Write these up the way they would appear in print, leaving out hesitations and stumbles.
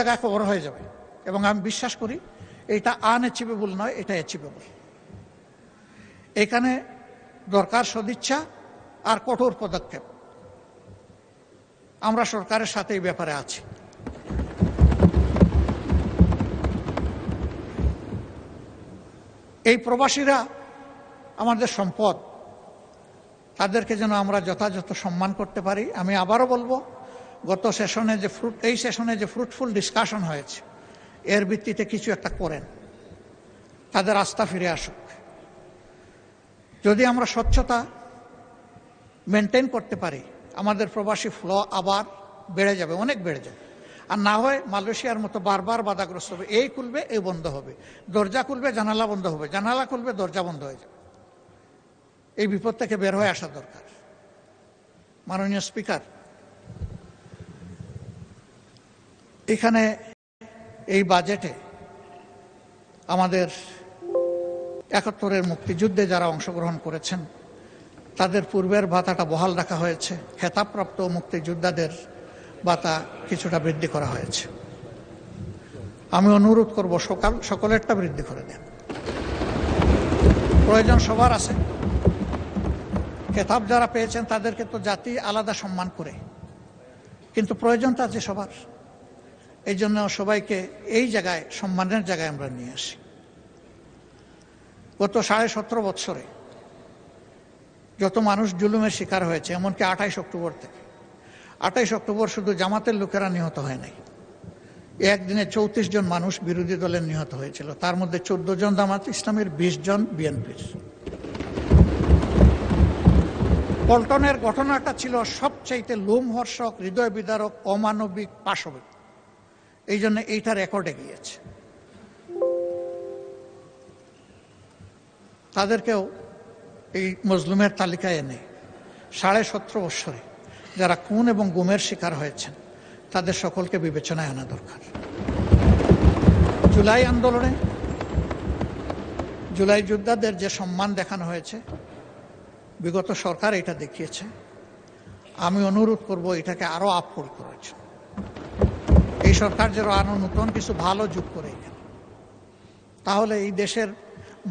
জায়গায় কভার হয়ে যাবে এবং আমি বিশ্বাস করি এটা আনঅ্যাচিভেবল নয়, এটা অ্যাচিভেবল। এখানে দরকার সদিচ্ছা আর কঠোর পদক্ষেপ। আমরা সরকারের সাথে এই ব্যাপারে আছি। এই প্রবাসীরা আমাদের সম্পদ, তাদেরকে যেন আমরা যথাযথ সম্মান করতে পারি। আমি আবারও বলবো, গত সেশনে এই সেশনে যে ফ্রুটফুল ডিসকাশন হয়েছে, এর ভিত্তিতে কিছু একটা করেন, তাদের আস্থা ফিরে আসুক। যদি আমরা স্বচ্ছতা মেনটেন করতে পারি, আমাদের প্রবাসী ফ্লো আবার বেড়ে যাবে, অনেক বেড়ে যাবে। আর না হয় মালয়েশিয়ার মতো বারবার বাধাগ্রস্ত হবে, এই খুলবে এই বন্ধ হবে, দরজা খুলবে জানালা বন্ধ হবে, জানালা খুলবে দরজা বন্ধ হয়ে যাবে। এই বিপদ থেকে বের হয়ে আসা দরকার। মাননীয় স্পিকার, এখানে এই বাজেটে আমাদের ৭১-এর মুক্তিযুদ্ধে যারা অংশগ্রহণ করেছেন তাদের পূর্বের ভাতাটা বহাল রাখা হয়েছে। খেতাবপ্রাপ্ত মুক্তিযোদ্ধাদের ভাতা কিছুটা বৃদ্ধি করা হয়েছে। আমি অনুরোধ করব সকলেরটা বৃদ্ধি করে দেন। প্রয়োজন সবার আছে। খেতাব যারা পেয়েছেন তাদেরকে তো জাতি আলাদা সম্মান করে, কিন্তু প্রয়োজনটা আছে সবার। এই জন্য সবাইকে এই জায়গায় সম্মানের জায়গায় আমরা নিয়ে আসি। গত 17.5 বছরে যত মানুষ জুলুমের শিকার হয়েছে, এমনকি 28 অক্টোবর থেকে, 28 অক্টোবর শুধু জামাতের লোকেরা নিহত হয় নাই, একদিনে 34 জন মানুষ বিরোধী দলের নিহত হয়েছিল। তার মধ্যে 14 জন জামাত ইসলামের, 20 জন বিএনপির। পল্টনের ঘটনাটা ছিল সবচাইতে লোমহর্ষক, হৃদয় বিদারক, অমানবিক, পাশবিক। এই জন্য এইটা রেকর্ডে গিয়েছে। তাদেরকেও এই মজলুমের তালিকায় এনে 17.5 বছরে যারা খুন এবং গুমের শিকার হয়েছেন তাদের সকলকে বিবেচনায় আনা দরকার। জুলাই আন্দোলনে জুলাই যোদ্ধাদের যে সম্মান দেখানো হয়েছে, বিগত সরকার এটা দেখিয়েছে। আমি অনুরোধ করব এটাকে আরো আপফোল্ড করার জন্য। এই সরকার যেন আরো নতুন কিছু ভালো যোগ করে এখানে, তাহলে এই দেশের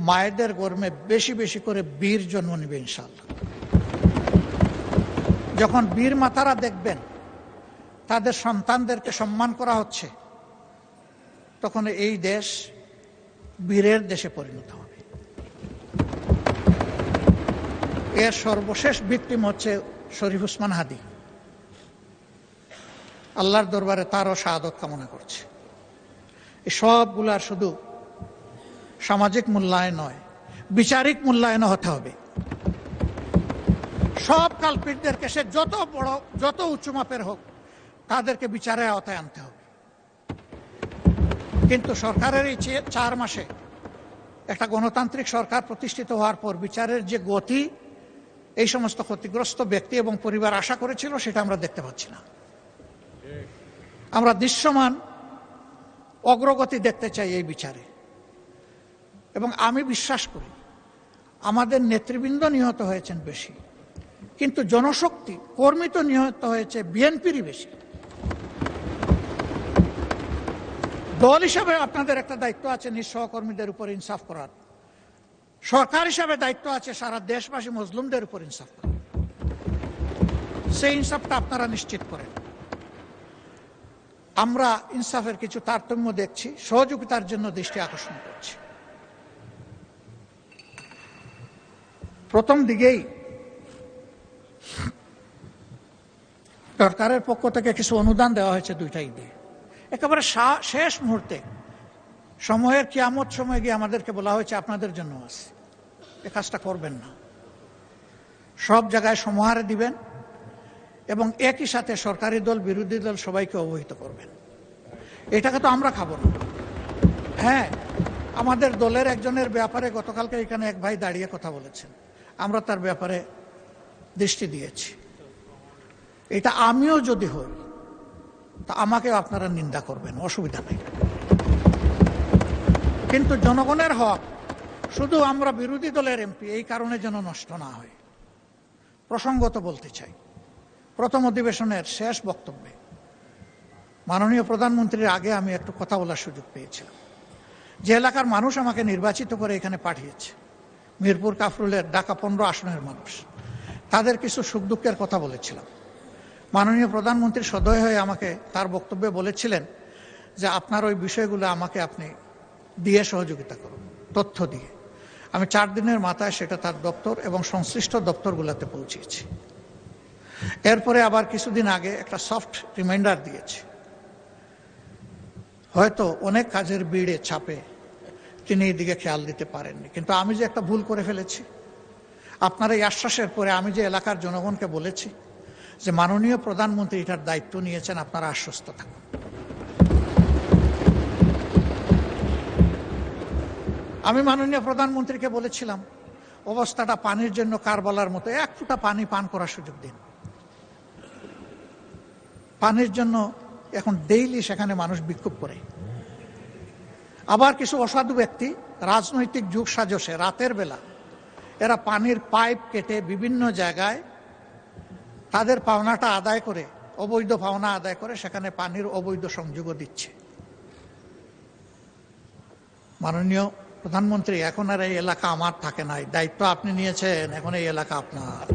মায়েদের গর্মে বেশি বেশি করে বীর জন্ম নেবে ইনশাআল্লাহ। যখন বীর মাতারা দেখবেন তাদের সন্তানদেরকে সম্মান করা হচ্ছে, তখন এই দেশ বীরের দেশে পরিণত হবে। এর সর্বশেষ ভিকটিম হচ্ছে শরীফ ওসমান হাদি। আল্লাহর দরবারে তারও শাহাদত কামনা করছে। এই সবগুলার শুধু সামাজিক মূল্যায়ন নয়, বিচারিক মূল্যায়ন হতে হবে। সব কালপিটদেরকে, সে যত বড় যত উঁচু মাপের হোক, তাদেরকে বিচারের আওতায় আনতে হবে। কিন্তু সরকারের এই 4 মাসে একটা গণতান্ত্রিক সরকার প্রতিষ্ঠিত হওয়ার পর বিচারের যে গতি এই সমস্ত ক্ষতিগ্রস্ত ব্যক্তি এবং পরিবার আশা করেছিল, সেটা আমরা দেখতে পাচ্ছি না। আমরা দৃশ্যমান অগ্রগতি দেখতে চাই এই বিচারে। এবং আমি বিশ্বাস করি আমাদের নেতৃবৃন্দ নিহত হয়েছেন বেশি, কিন্তু জনশক্তি, কর্মী তো নিহত হয়েছে বিএনপিরই বেশি। দল হিসাবে আপনাদের একটা দায়িত্ব আছে নিজ সহকর্মীদের উপর ইনসাফ করার। সরকার হিসাবে দায়িত্ব আছে সারা দেশবাসী মজলুমদের উপর ইনসাফ করার। সেই ইনসাফটা আপনারা নিশ্চিত করেন। আমরা ইনসাফের কিছু তারতম্য দেখছি, সহযোগিতার জন্য দৃষ্টি আকর্ষণ করছি। প্রথম দিকেই সরকারের পক্ষ থেকে কিছু অনুদান দেওয়া হয়েছে 2টা ঈদে। একেবারে শেষ মুহূর্তে সময়ের কিয়ামত সময় গিয়ে আমাদেরকে বলা হয়েছে আপনাদের জন্য আছে, এ কাজটা করবেন না। সব জায়গায় সমাহারে দিবেন এবং একই সাথে সরকারি দল বিরোধী দল সবাইকে অবহিত করবেন। এটাকে তো আমরা খাবো না। হ্যাঁ, আমাদের দলের একজনের ব্যাপারে গতকালকে এখানে এক ভাই দাঁড়িয়ে কথা বলেছেন, আমরা তার ব্যাপারে দৃষ্টি দিয়েছি। এটা আমিও যদি হই তা আমাকেও আপনারা নিন্দা করবেন, অসুবিধা নেই। কিন্তু জনগণের হক শুধু আমরা বিরোধী দলের এমপি এই কারণে যেন নষ্ট না হয়। প্রসঙ্গত বলতে চাই, প্রথম অধিবেশনের শেষ বক্তব্যে মাননীয় প্রধানমন্ত্রীর আগে আমি একটু কথা বলার সুযোগ পেয়েছিলাম। যে এলাকার মানুষ আমাকে নির্বাচিত করে এখানে পাঠিয়েছে, মিরপুর কাফরুলের ঢাকা 15 আসনের মানুষ, তাদের কিছু সুখ দুঃখের কথা বলেছিলাম। মাননীয় প্রধানমন্ত্রী সদয় হয়ে আমাকে তার বক্তব্যে বলেছিলেন যে আপনার ওই বিষয়গুলো আমাকে আপনি দিয়ে সহযোগিতা করুন, তথ্য দিয়ে। আমি 4 দিনের মাথায় সেটা তার দপ্তর এবং সংশ্লিষ্ট দপ্তরগুলোতে পৌঁছিয়েছি। এরপরে আবার কিছুদিন আগে একটা সফট রিমাইন্ডার দিয়েছি। হয়তো অনেক কাজের ভিড়ে চাপে তিনি এই দিকে খেয়াল দিতে পারেননি, কিন্তু আমি যে একটা ভুল করে ফেলেছি, আপনার এই আশ্বাসের পরে আমি যে এলাকার জনগণকে বলেছি যে মাননীয় প্রধানমন্ত্রী এটার দায়িত্ব নিয়েছেন, আপনারা আশ্বস্ত থাকুন। আমি মাননীয় প্রধানমন্ত্রীকে বলেছিলাম অবস্থাটা পানির জন্য কারবালার মতো, 1 ফোঁটা পানি পান করার সুযোগ দিন। পানির জন্য এখন ডেইলি সেখানে মানুষ বিক্ষোভ করে। আবার কিছু অসাধু ব্যক্তি রাজনৈতিক যুগ সাজসে রাতের বেলা এরা পানির পাইপ কেটে বিভিন্ন জায়গায় তাদের পাওনাটা আদায় করে, অবৈধ পাওনা আদায় করে সেখানে পানির অবৈধ সংযোগও দিচ্ছে। মাননীয় প্রধানমন্ত্রী, এখন আর এই এলাকা আমার থাকে নাই, দায়িত্ব আপনি নিয়েছেন, এখন এই এলাকা আপনার।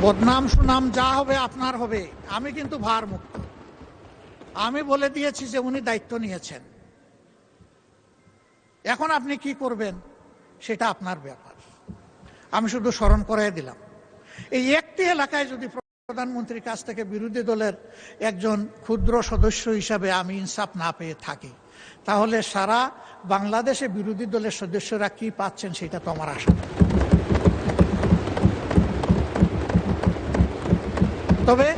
বদনাম সুনাম যা হবে আপনার হবে, আমি কিন্তু ভার মুক্ত। আমি বলে দিয়েছি যে উনি দায়িত্ব নিয়েছেন, এখন আপনি কি করবেন সেটা আপনার ব্যাপার। আমি শুধু স্মরণ করিয়ে দিলাম, এই একটি এলাকায় যদি প্রধানমন্ত্রীর কাছ থেকে বিরোধী দলের একজন ক্ষুদ্র সদস্য হিসাবে আমি ইনসাফ না পেয়ে থাকি, তাহলে সারা বাংলাদেশে বিরোধী দলের সদস্যরা কি পাচ্ছেন সেটা তো আমার আশা। তবে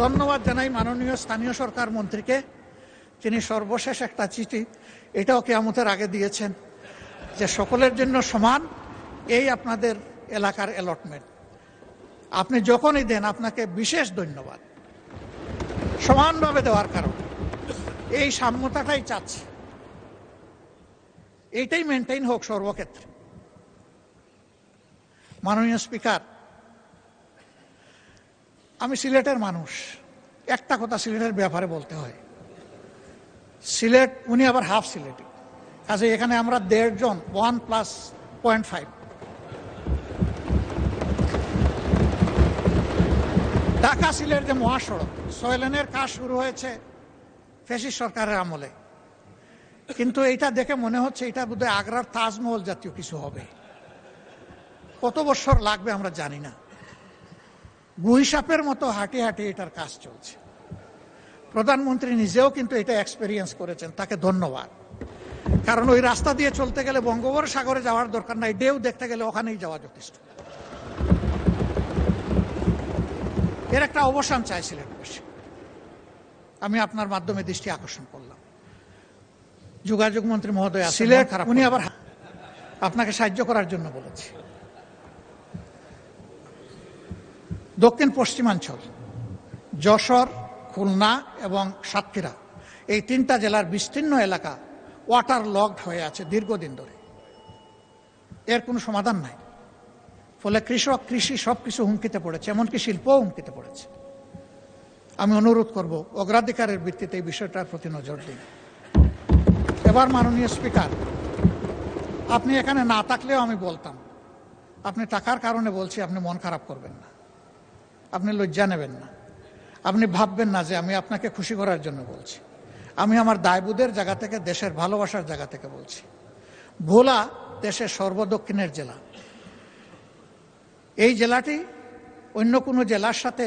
ধন্যবাদ জানাই মাননীয় স্থানীয় সরকার মন্ত্রীকে, তিনি সর্বশেষ একটা চিঠি এটাও কিয়ামতের আগে দিয়েছেন যে সকলের জন্য সমান এই আপনাদের এলাকার অ্যালটমেন্ট। আপনি যখনই দেন আপনাকে বিশেষ ধন্যবাদ, সমানভাবে দেওয়ার কারণে। এই সাম্যতাটাই চাচ্ছে, এইটাই মেনটেইন হোক সর্বক্ষেত্রে। মাননীয় স্পিকার, আমি সিলেটের মানুষ, একটা কথা সিলেটের ব্যাপারে বলতে হয়। সিলেট, উনি আবার হাফ সিলেটি, কাজে এখানে আমরা 1.5 জন 1+0.5। ঢাকা সিলেট যে মহাসড়ক 6 লেনের কাজ শুরু হয়েছে ফ্যাসিস্ট সরকারের আমলে, কিন্তু এইটা দেখে মনে হচ্ছে এটা বোধহয় আগ্রার তাজমহল জাতীয় কিছু হবে। কত বছর লাগবে আমরা জানি না। গুইসাপের মতো হাঁটি হাঁটি এটার কাজ চলছে। প্রধানমন্ত্রী নিজেও কিন্তু এটা এক্সপেরিয়েন্স করেছেন, তাকে ধন্যবাদ। কারণ ওই রাস্তা দিয়ে চলতে গেলে বঙ্গোপসাগরে যাওয়ার দরকার নাই, ঢেউ দেখতে গেলে ওখানেই যাওয়া যথেষ্ট। এর একটা অবসান চাইছিলেন বসে, আমি আপনার মাধ্যমে দৃষ্টি আকর্ষণ করলাম। যোগাযোগ মন্ত্রী মহোদয় সিলেট, উনি আবার আপনাকে সাহায্য করার জন্য বলেছি। দক্ষিণ পশ্চিমাঞ্চল যশোর, খুলনা এবং সাতক্ষীরা, এই 3টা জেলার বিস্তীর্ণ এলাকা ওয়াটার লকড হয়ে আছে দীর্ঘদিন ধরে, এর কোনো সমাধান নাই। ফলে কৃষক, কৃষি সবকিছু হুমকিতে পড়েছে, এমনকি শিল্পও হুমকিতে পড়েছে। আমি অনুরোধ করব অগ্রাধিকারের ভিত্তিতে এই বিষয়টার প্রতি নজর দিন। এবার মাননীয় স্পিকার, আপনি এখানে না থাকলেও আমি বলতাম, আপনি টাকার কারণে বলছি, আপনি মন খারাপ করবেন না, আপনি লজ্জা নেবেন না, আপনি ভাববেন না যে আমি আপনাকে খুশি করার জন্য বলছি। আমি আমার দায়বোধের জায়গা থেকে, দেশের ভালোবাসার জায়গা থেকে বলছি। ভোলা দেশের সর্বদক্ষিণের জেলা। এই জেলাটি অন্য কোনো জেলার সাথে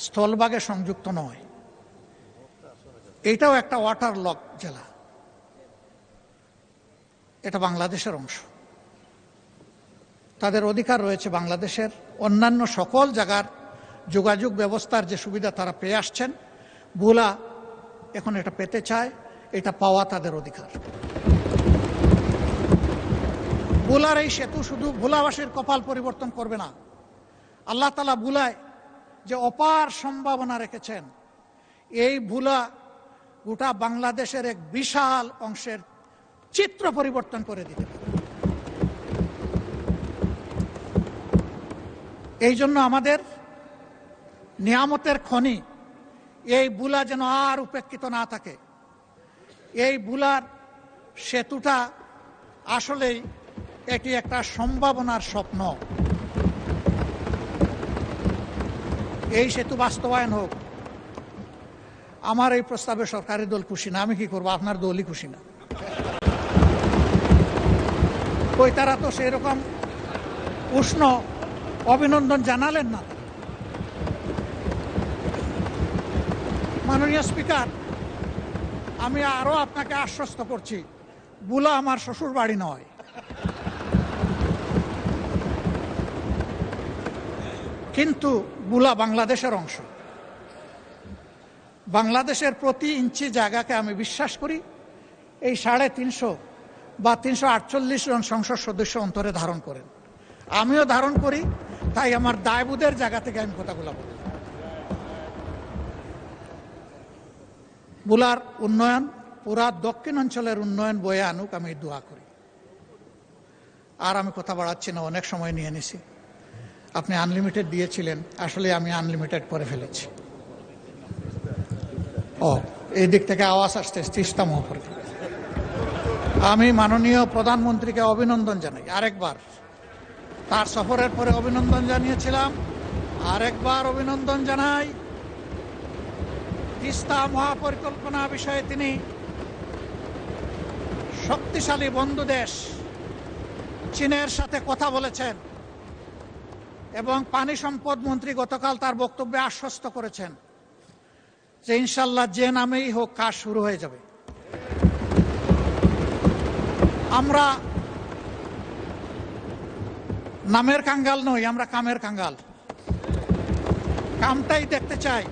স্থলভাগে সংযুক্ত নয়, এটাও একটা ওয়াটার লক জেলা, এটা বাংলাদেশের অংশ। তাদের অধিকার রয়েছে বাংলাদেশের অন্যান্য সকল জায়গার যোগাযোগ ব্যবস্থার যে সুবিধা তারা পেয়ে আসছেন, ভোলা এখন এটা পেতে চায়, এটা পাওয়া তাদের অধিকার। ভোলার এই সেতু শুধু ভোলাবাসীর কপাল পরিবর্তন করবে না, আল্লাহ তাআলা ভোলায় যে অপার সম্ভাবনা রেখেছেন, এই ভোলা গোটা বাংলাদেশের এক বিশাল অংশের চিত্র পরিবর্তন করে দিতে পারে। এই জন্য আমাদের নিয়ামতের খনি এই বুলা যেন আর উপেক্ষিত না থাকে। এই বুলার সেতুটা আসলেই এটি একটা সম্ভাবনার স্বপ্ন। এই সেতু বাস্তবায়ন হোক। আমার এই প্রস্তাবে সরকারি দল খুশি না, আমি কি করবো? আপনার দলই খুশি না। কই তারা তো সেই রকম উষ্ণ অভিনন্দন জানালেন না। মাননীয় স্পিকার, আমি আরো আপনাকে আশ্বস্ত করছি, বুলা আমার শ্বশুর বাড়ি নয়। কিন্তু বুলা বাংলাদেশের অংশ। বাংলাদেশের প্রতি ইঞ্চি জায়গাকে আমি বিশ্বাস করি এই 350 বা 348 জন সংসদ সদস্য অন্তরে ধারণ করেন, আমিও ধারণ করি। তাই আমার দায়বোধের জায়গা থেকে আমি কথাগুলো বলি। বুলার উন্নয়ন পুরা দক্ষিণ অঞ্চলের উন্নয়ন বয়ে আনুক, আমি দোয়া করি। আর আমি কথা বাড়াচ্ছি না, অনেক সময় নিয়ে নিছি। আপনি আনলিমিটেড দিয়েছিলেন, আসলে আমি আনলিমিটেড করে ফেলেছি। এই দিক থেকে আওয়াজ আসছে তিস্তা মহাপরিকল্পনা। আমি মাননীয় প্রধানমন্ত্রীকে অভিনন্দন জানাই আরেকবার। তার সফরের পরে অভিনন্দন জানিয়েছিলাম, আরেকবার অভিনন্দন জানাই। তিস্তা মহাপরিকল্পনা বিষয়ে তিনি শক্তিশালী বন্ধু দেশ চীনের সাথে কথা বলেছেন এবং পানি সম্পদ মন্ত্রী গতকাল তার বক্তব্যে আশ্বস্ত করেছেন যে ইনশাল্লাহ যে নামেই হোক কাজ শুরু হয়ে যাবে। আমরা নামের কাঙ্গাল নই, আমরা কামের কাঙ্গাল। কামটাই দেখতে চাই।